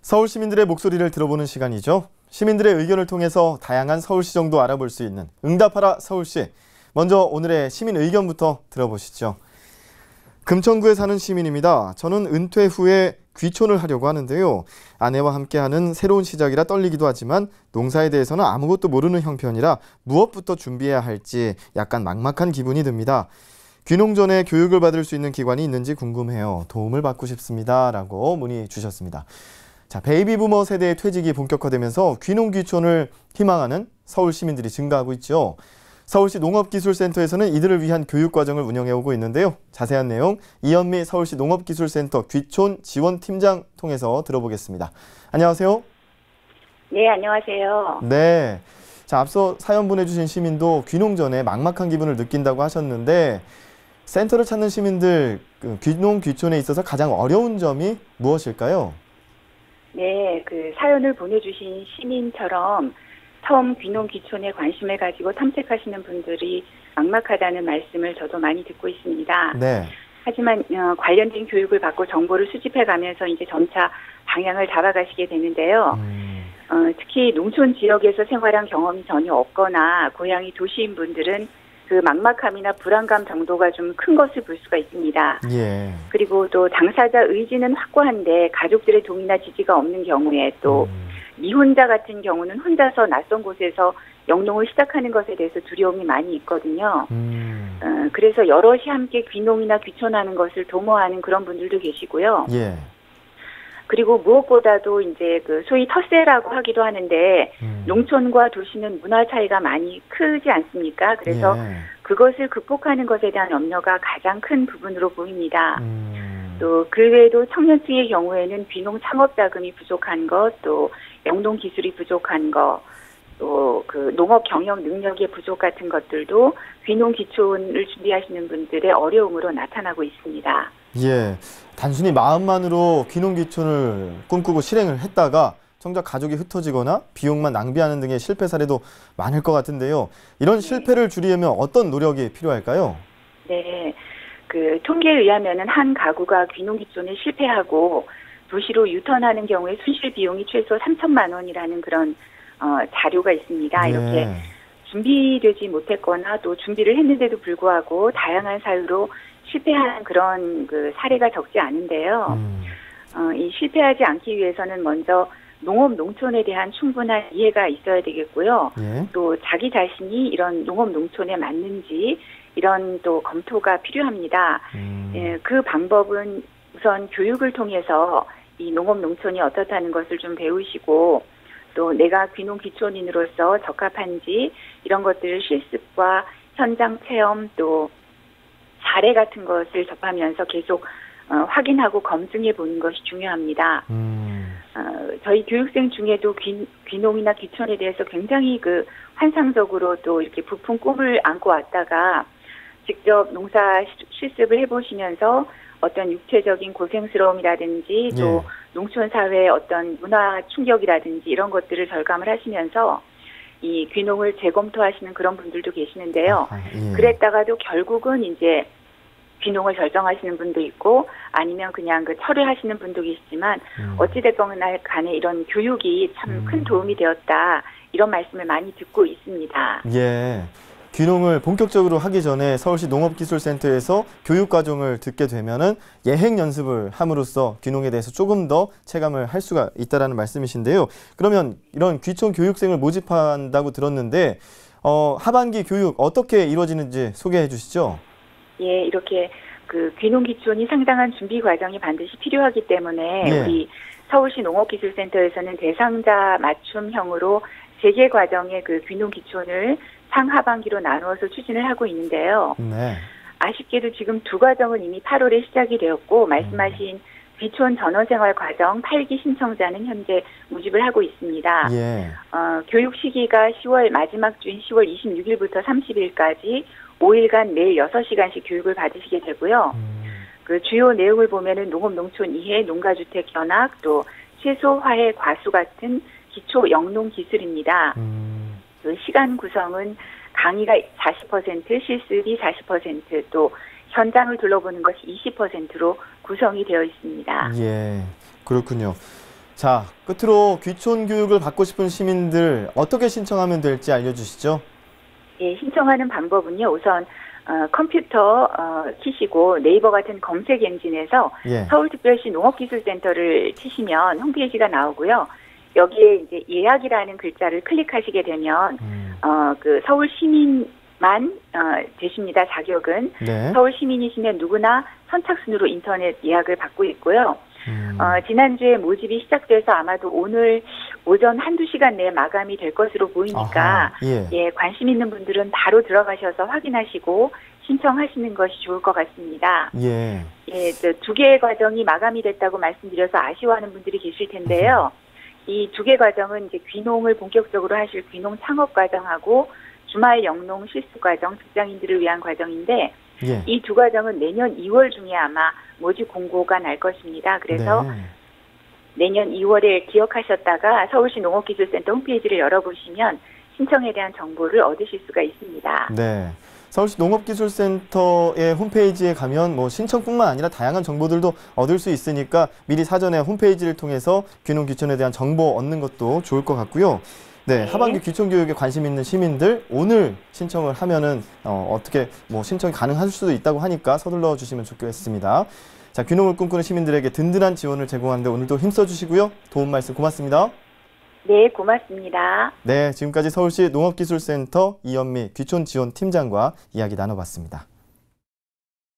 서울 시민들의 목소리를 들어보는 시간이죠. 시민들의 의견을 통해서 다양한 서울시정도 알아볼 수 있는 응답하라 서울시. 먼저 오늘의 시민 의견부터 들어보시죠. 금천구에 사는 시민입니다. 저는 은퇴 후에 귀촌을 하려고 하는데요. 아내와 함께하는 새로운 시작이라 떨리기도 하지만 농사에 대해서는 아무것도 모르는 형편이라 무엇부터 준비해야 할지 약간 막막한 기분이 듭니다. 귀농 전에 교육을 받을 수 있는 기관이 있는지 궁금해요. 도움을 받고 싶습니다. 라고 문의 주셨습니다. 자, 베이비부머 세대의 퇴직이 본격화되면서 귀농 귀촌을 희망하는 서울 시민들이 증가하고 있죠. 서울시 농업기술센터에서는 이들을 위한 교육과정을 운영해오고 있는데요. 자세한 내용 이현미 서울시 농업기술센터 귀촌 지원팀장 통해서 들어보겠습니다. 안녕하세요. 네, 안녕하세요. 네. 자, 앞서 사연 보내주신 시민도 귀농 전에 막막한 기분을 느낀다고 하셨는데 센터를 찾는 시민들 귀농 귀촌에 있어서 가장 어려운 점이 무엇일까요? 네, 사연을 보내주신 시민처럼 처음 귀농 귀촌에 관심을 가지고 탐색하시는 분들이 막막하다는 말씀을 저도 많이 듣고 있습니다. 네. 하지만 관련된 교육을 받고 정보를 수집해 가면서 이제 점차 방향을 잡아가시게 되는데요. 특히 농촌 지역에서 생활한 경험이 전혀 없거나 고향이 도시인 분들은 그 막막함이나 불안감 정도가 좀 큰 것을 볼 수가 있습니다. 예. 그리고 또 당사자 의지는 확고한데 가족들의 동의나 지지가 없는 경우에 또 미혼자 같은 경우는 혼자서 낯선 곳에서 영농을 시작하는 것에 대해서 두려움이 많이 있거든요. 그래서 여럿이 함께 귀농이나 귀촌하는 것을 도모하는 그런 분들도 계시고요. 예. 그리고 무엇보다도 이제 소위 텃세라고 하기도 하는데 농촌과 도시는 문화 차이가 많이 크지 않습니까? 그래서 예. 그것을 극복하는 것에 대한 염려가 가장 큰 부분으로 보입니다. 또 그 외에도 청년층의 경우에는 귀농 창업 자금이 부족한 것, 또 영농 기술이 부족한 것, 또 농업 경영 능력의 부족 같은 것들도 귀농 귀촌을 준비하시는 분들의 어려움으로 나타나고 있습니다. 예, 단순히 마음만으로 귀농 귀촌을 꿈꾸고 실행을 했다가 정작 가족이 흩어지거나 비용만 낭비하는 등의 실패 사례도 많을 것 같은데요. 이런 실패를 줄이려면 어떤 노력이 필요할까요? 네, 통계에 의하면은 한 가구가 귀농 귀촌에 실패하고 도시로 유턴하는 경우에 손실 비용이 최소 3천만 원이라는 그런 자료가 있습니다. 예. 이렇게 준비되지 못했거나 또 준비를 했는데도 불구하고 다양한 사유로 실패한 그런 사례가 적지 않은데요. 이 실패하지 않기 위해서는 먼저 농업 농촌에 대한 충분한 이해가 있어야 되겠고요. 예. 또 자기 자신이 이런 농업 농촌에 맞는지 이런 또 검토가 필요합니다. 예, 그 방법은 우선 교육을 통해서 이 농업 농촌이 어떻다는 것을 좀 배우시고 또 내가 귀농 귀촌인으로서 적합한지 이런 것들을 실습과 현장 체험 또 사례 같은 것을 접하면서 계속 확인하고 검증해 보는 것이 중요합니다. 저희 교육생 중에도 귀농이나 귀촌에 대해서 굉장히 환상적으로 또 이렇게 부푼 꿈을 안고 왔다가 직접 농사 실습을 해보시면서 어떤 육체적인 고생스러움이라든지 또 예. 농촌 사회의 어떤 문화 충격이라든지 이런 것들을 절감을 하시면서 이 귀농을 재검토하시는 그런 분들도 계시는데요. 예. 그랬다가도 결국은 이제 귀농을 결정하시는 분도 있고 아니면 그냥 철회하시는 분도 계시지만 어찌됐건 간에 이런 교육이 참 큰 도움이 되었다. 이런 말씀을 많이 듣고 있습니다. 예. 귀농을 본격적으로 하기 전에 서울시 농업기술센터에서 교육과정을 듣게 되면은 예행 연습을 함으로써 귀농에 대해서 조금 더 체감을 할 수가 있다라는 말씀이신데요. 그러면 이런 귀촌 교육생을 모집한다고 들었는데 하반기 교육 어떻게 이루어지는지 소개해 주시죠. 예, 이렇게 귀농 귀촌이 상당한 준비 과정이 반드시 필요하기 때문에 예. 우리 서울시 농업기술센터에서는 대상자 맞춤형으로 3개 과정의 귀농 귀촌을 상하반기로 나누어서 추진을 하고 있는데요. 네. 아쉽게도 지금 2과정은 이미 8월에 시작이 되었고 말씀하신 귀촌 전원생활 과정 8기 신청자는 현재 모집을 하고 있습니다. 예. 교육 시기가 10월 마지막 주인 10월 26일부터 30일까지 5일간 매일 6시간씩 교육을 받으시게 되고요. 주요 내용을 보면은 농업 농촌 이해, 농가주택 견학, 또 채소, 화해, 과수 같은 기초 영농 기술입니다. 시간 구성은 강의가 40%, 실습이 40%, 또 현장을 둘러보는 것이 20%로 구성이 되어 있습니다. 예, 그렇군요. 자, 끝으로 귀촌 교육을 받고 싶은 시민들 어떻게 신청하면 될지 알려주시죠. 예, 신청하는 방법은요. 우선 컴퓨터 키시고 네이버 같은 검색 엔진에서 예. 서울특별시 농업기술센터를 치시면 홈페이지가 나오고요. 여기에 이제 예약이라는 글자를 클릭하시게 되면 그 서울 시민만 되십니다. 자격은 네. 서울 시민이시면 누구나 선착순으로 인터넷 예약을 받고 있고요. 지난주에 모집이 시작돼서 아마도 오늘 오전 한두 시간 내에 마감이 될 것으로 보이니까 아하, 예. 예, 관심 있는 분들은 바로 들어가셔서 확인하시고 신청하시는 것이 좋을 것 같습니다. 예. 예, 두 개의 과정이 마감이 됐다고 말씀드려서 아쉬워하는 분들이 계실 텐데요. 이 두 개 과정은 이제 귀농을 본격적으로 하실 귀농 창업 과정하고 주말 영농 실습 과정, 직장인들을 위한 과정인데 예. 이 두 과정은 내년 2월 중에 아마 모집 공고가 날 것입니다. 그래서 네. 내년 2월에 기억하셨다가 서울시 농업기술센터 홈페이지를 열어보시면 신청에 대한 정보를 얻으실 수가 있습니다. 네. 서울시 농업기술센터의 홈페이지에 가면 뭐 신청뿐만 아니라 다양한 정보들도 얻을 수 있으니까 미리 사전에 홈페이지를 통해서 귀농 귀촌에 대한 정보 얻는 것도 좋을 것 같고요. 네, 하반기 귀촌 교육에 관심 있는 시민들 오늘 신청을 하면은 어떻게 뭐 신청이 가능할 수도 있다고 하니까 서둘러 주시면 좋겠습니다. 자, 귀농을 꿈꾸는 시민들에게 든든한 지원을 제공하는데 오늘도 힘써 주시고요. 도움 말씀 고맙습니다. 네, 고맙습니다. 네, 지금까지 서울시 농업기술센터 이현미 귀촌지원팀장과 이야기 나눠봤습니다.